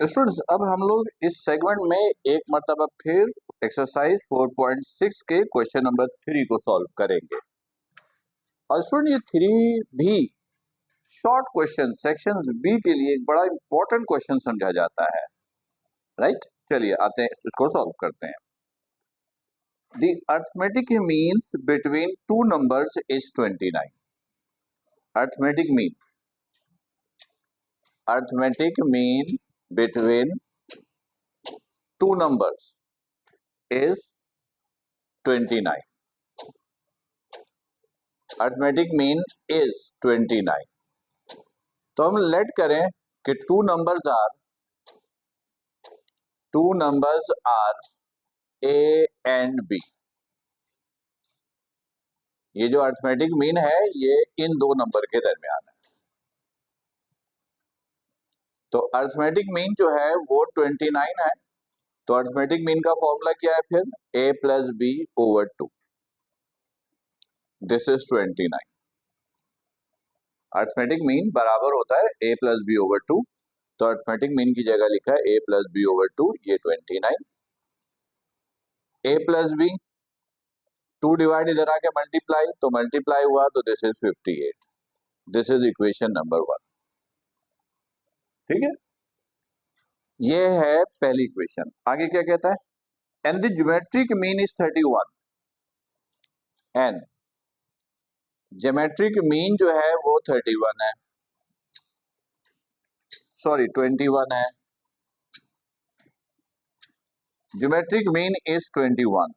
Students, अब हम लोग इस सेगमेंट में एक मरतबा फिर एक्सरसाइज 4.6 के क्वेश्चन नंबर 3 को सॉल्व करेंगे। और स्टूडेंट, ये 3 भी शॉर्ट क्वेश्चन सेक्शंस बी के लिए एक बड़ा इंपॉर्टेंट क्वेश्चन समझा जाता है। राइट, चलिए आते हैं, इसको सॉल्व करते हैं। The arithmetic means between two numbers is 29। Arithmetic mean between two numbers is 29. Arithmetic mean is 29. तो हम लेट करें कि two numbers are A and B. ये जो अर्थमेटिक मीन है ये इन दो नंबर के दरमियान है। तो अर्थमेटिक मीन जो है वो 29 है। तो अर्थमेटिक मीन का फॉर्मूला क्या है फिर? A plus B over 2. This is 29। Arithmetic mean बराबर होता है A plus B over 2। तो अर्थमेटिक मीन की जगह लिखा है A plus B over 2, ये 29। A plus B 2 डिवाइड इधर आके मल्टीप्लाई, तो मल्टीप्लाई हुआ तो this is 58। This is equation number 1। ठीक है, ये है पहली इक्वेशन। आगे क्या कहता है? And the geometric mean is 31। And geometric mean जो है वो 31 है, सॉरी 21 है। Geometric mean is 21।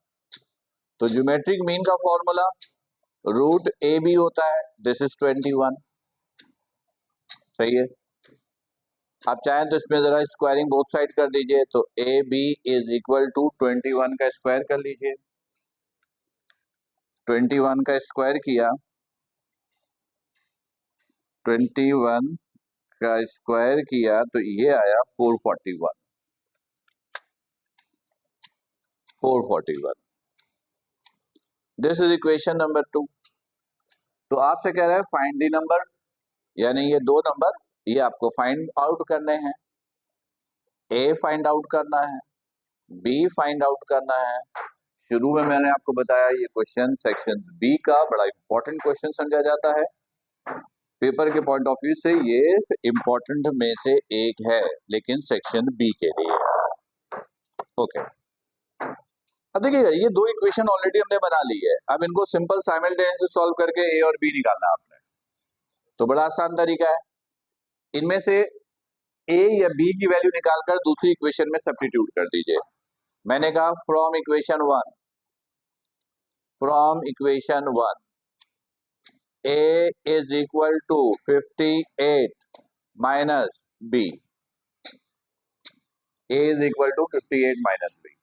तो ज्योमेट्रिक मीन का फॉर्मूला रूट ए बी होता है, दिस इज 21। सही है। आप चाहें तो इसमें जरा स्क्वायरिंग बोथ साइड कर दीजिए, तो a b is equal to 21 का स्क्वायर कर लीजिए। 21 का स्क्वायर किया, 21 का स्क्वायर किया तो ये आया 441। 441। This is equation number 2। तो आपसे कह रहा है फाइंड दी नंबर, यानी ये दो नंबर ये आपको फाइंड आउट करने हैं। ए फाइंड आउट करना है, बी फाइंड आउट करना है। शुरू में मैंने आपको बताया ये क्वेश्चन सेक्शन बी का बड़ा इंपॉर्टेंट क्वेश्चन समझा जाता है। पेपर के पॉइंट ऑफ व्यू से ये इंपॉर्टेंट में से एक है, लेकिन सेक्शन बी के लिए। ओके, अब देखिए ये दो इक्वेशन ऑलरेडी हमने बना ली है। अब इनको सिंपल साइमल्टेनियसली सॉल्व करके ए और बी निकालना आपने, तो बड़ा आसान तरीका है। इनमें से ए या बी की वैल्यू निकालकर दूसरी इक्वेशन में सब्स्टिट्यूट कर दीजिए। मैंने कहा from equation 1 A is equal to 58 minus B. A is equal to 58 minus B.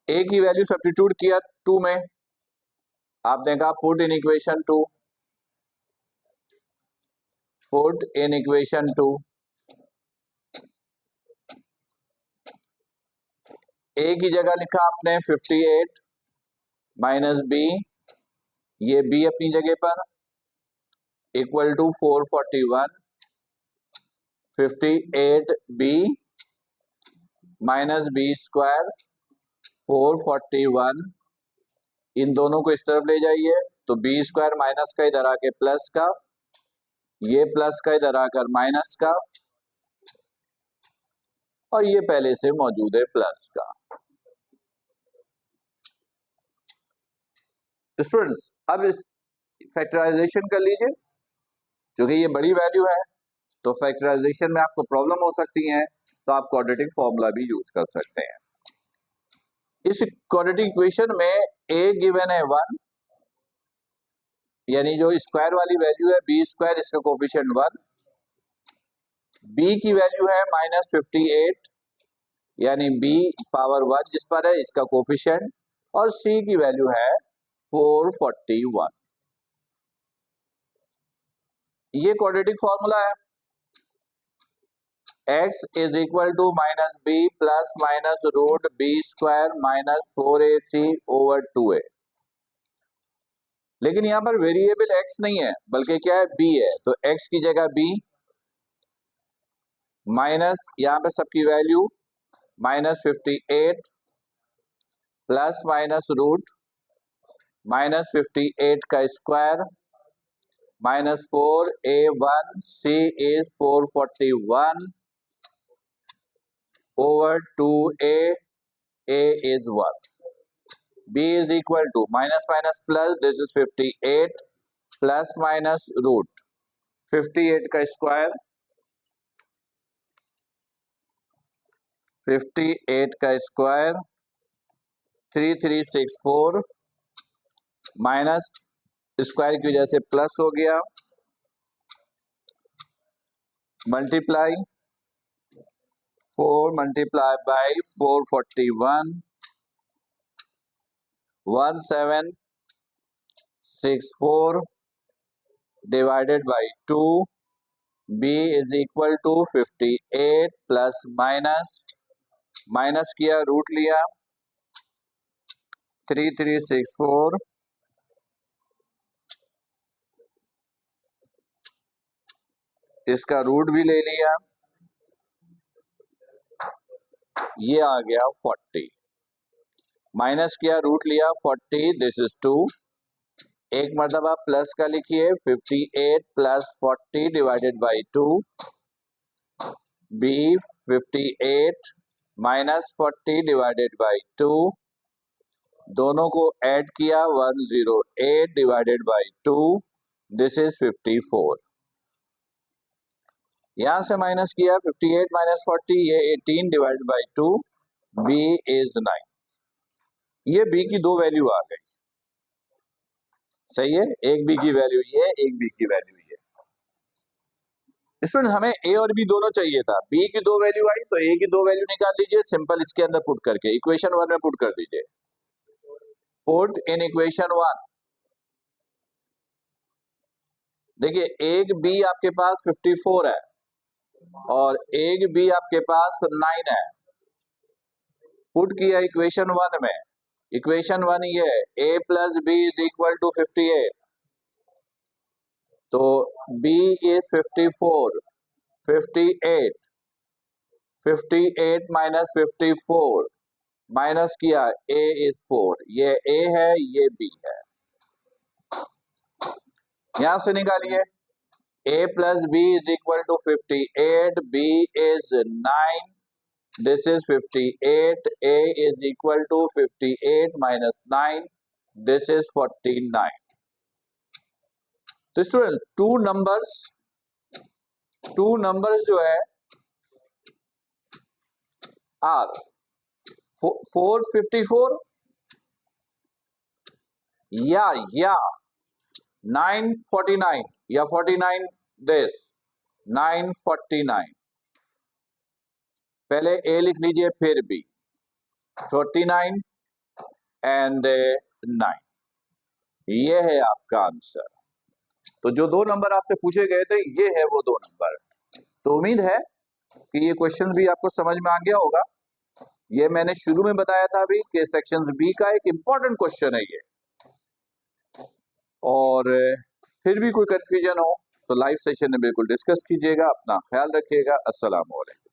A की वैल्यू सब्स्टिट्यूट किया 2 में, आपने कहा put in equation 2। Put in equation 2। A की जगह लिखा आपने 58 माइनस B, ये B अपनी जगह पर, equal to 441। 58B minus B square 441, इन दोनों को इस तरफ ले जाइए तो बी स्क्वायर माइनस का इधर आके प्लस का, ये प्लस का इधर आकर माइनस का, और ये पहले से मौजूद है प्लस का। स्टूडेंट्स, अब इस फैक्टराइजेशन कर लीजिए, क्योंकि ये बड़ी वैल्यू है तो फैक्टराइजेशन में आपको प्रॉब्लम हो सकती है, तो आप क्वाड्रेटिक फॉर्मूला भी यूज कर सकते हैं। इस क्वाड्रेटिक इक्वेशन में ए गिवन है 1, यानी जो स्क्वायर वाली वैल्यू है बी स्क्वायर, इसका कोफिशिएंट 1। बी की वैल्यू है -58, यानी बी पावर 1 जिस पर है इसका कोफिशिएंट, और सी की वैल्यू है 441। ये क्वाड्रेटिक फॉर्मूला है। x is equal to minus b plus minus root b square minus 4ac over 2a। लेकिन यहां पर वेरिएबल x नहीं है, बल्कि क्या है? b है। तो x की जगह b, माइनस यहाँ पे सबकी वैल्यू -58 प्लस माइनस रूट -58 का square -4a1 c is 441 over 2a, a is 1, b is equal to minus minus plus, this is 58 plus minus root 58 का स्क्वायर 58 का स्क्वायर 3364 माइनस स्क्वायर की वजह से प्लस हो गया, multiply 4 multiply by 441 1764 divided by 2, b is equal to 58 plus minus किया root लिया 3364 इसका रूट भी ले लिया, ये आ गया 40 माइनस किया रूट लिया 40, दिस इज 2, एक मरतबा प्लस का लिखिए 58 plus 40 divided by 2, b 58 minus 40 divided by 2, दोनों को ऐड किया 108 डिवाइडेड बाई 2, दिस इज 54, यहां से माइनस किया 58 माइनस 40, ये 18 डिवाइडेड बाई 2, b इज 9, ये b की दो वैल्यू आ गई, सही है, एक b की वैल्यू ये, एक b की वैल्यू ये। स्टूडेंट हमें a और b दोनों चाहिए था, b की दो वैल्यू आई तो a की दो वैल्यू निकाल लीजिए, सिंपल इसके अंदर पुट करके इक्वेशन 1 में पुट कर दीजिए, पुट इन इक्वेशन 1, देखिए एक b आपके पास 54 है और एक b आपके पास 9 है, पुट किया इक्वेशन 1 में, इक्वेशन 1 ये है a plus b is equal to 58, तो b इज 54, 58 माइनस 54 माइनस किया a इज 4, ये a है ये b है, यहां से निकालिए a plus b is equal to 58, b is 9, this is 58, a is equal to 58 minus 9, this is 49. तो स्टूडेंट टू नंबर्स जो है आर 454 या 949 या 49, this 949, पहले a लिख लीजिए फिर b, 49 एंड 9, ये है आपका आंसर। तो जो दो नंबर आपसे पूछे गए थे ये है वो दो नंबर। तो उम्मीद है कि ये क्वेश्चन भी आपको समझ में आ गया होगा। ये मैंने शुरू में बताया था भी कि सेक्शन बी का एक इंपॉर्टेंट क्वेश्चन है ये, और फिर भी कोई कंफ्यूजन हो तो लाइव सेशन में बिल्कुल डिस्कस कीजिएगा। अपना ख्याल रखिएगा। अस्सलाम वालेकुम।